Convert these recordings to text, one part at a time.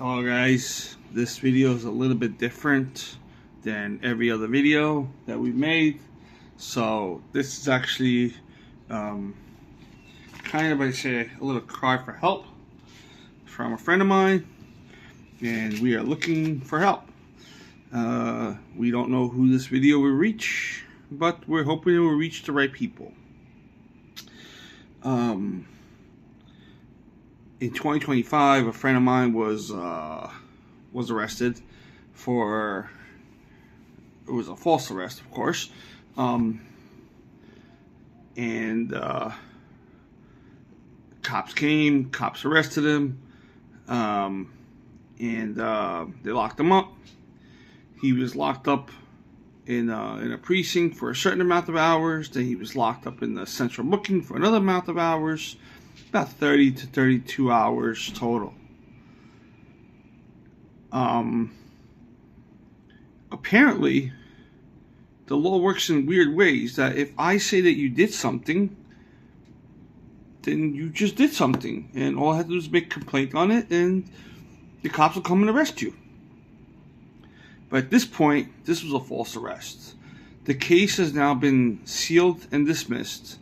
Hello guys, this video is a little bit different than every other video that we've made. So this is actually kind of, I say, a little cry for help from a friend of mine, and we are looking for help. We don't know who this video will reach, but we're hoping it will reach the right people. In 2025, a friend of mine was arrested for, it was a false arrest, of course, and cops came, cops arrested him, and they locked him up. He was locked up in a precinct for a certain amount of hours. Then he was locked up in the central booking for another amount of hours. About 30 to 32 hours total. Apparently, the law works in weird ways that if I say that you did something, then you just did something, and all I have to do is make a complaint on it, and the cops will come and arrest you. But at this point, this was a false arrest. The case has now been sealed and dismissed.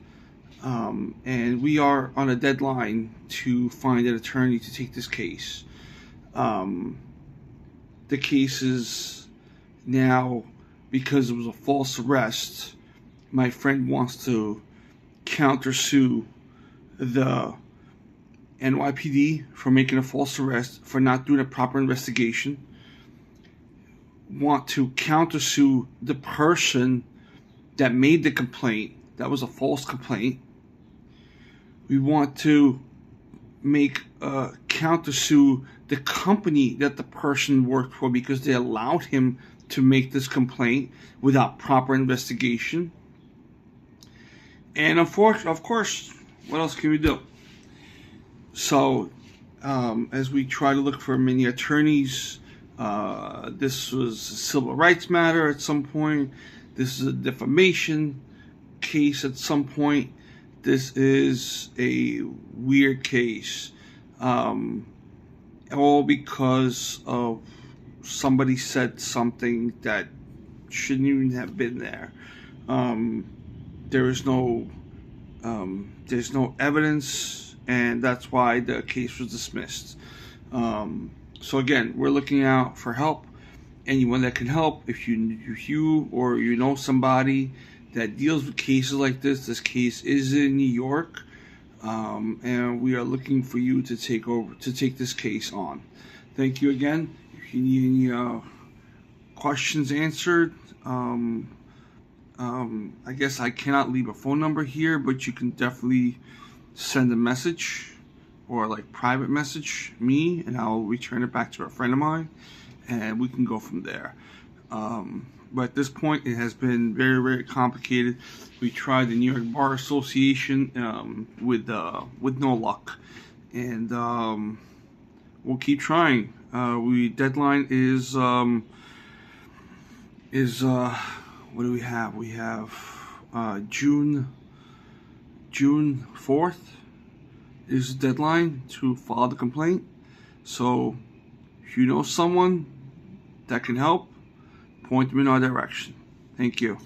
And we are on a deadline to find an attorney to take this case. The case is now, because it was a false arrest, my friend wants to countersue the NYPD for making a false arrest, for not doing a proper investigation. Want to countersue the person that made the complaint. That was a false complaint. We want to make countersue the company that the person worked for because they allowed him to make this complaint without proper investigation. And of course, what else can we do? So, as we try to look for many attorneys, this was a civil rights matter at some point. This is a defamation case at some point. This is a weird case, all because of somebody said something that shouldn't even have been there. There's no evidence, and that's why the case was dismissed. So again, we're looking out for help. Anyone that can help, if you or you know somebody that deals with cases like this. This case is in New York, and we are looking for you to take this case on. Thank you again. If you need any questions answered, I guess I cannot leave a phone number here, but you can definitely send a message or like private message me, and I'll return it back to a friend of mine, and we can go from there. But at this point, it has been very, very complicated. We tried the New York Bar Association with no luck, and we'll keep trying. Deadline is what do we have? We have June 4th is the deadline to file the complaint. So if you know someone that can help, point them in our direction. Thank you.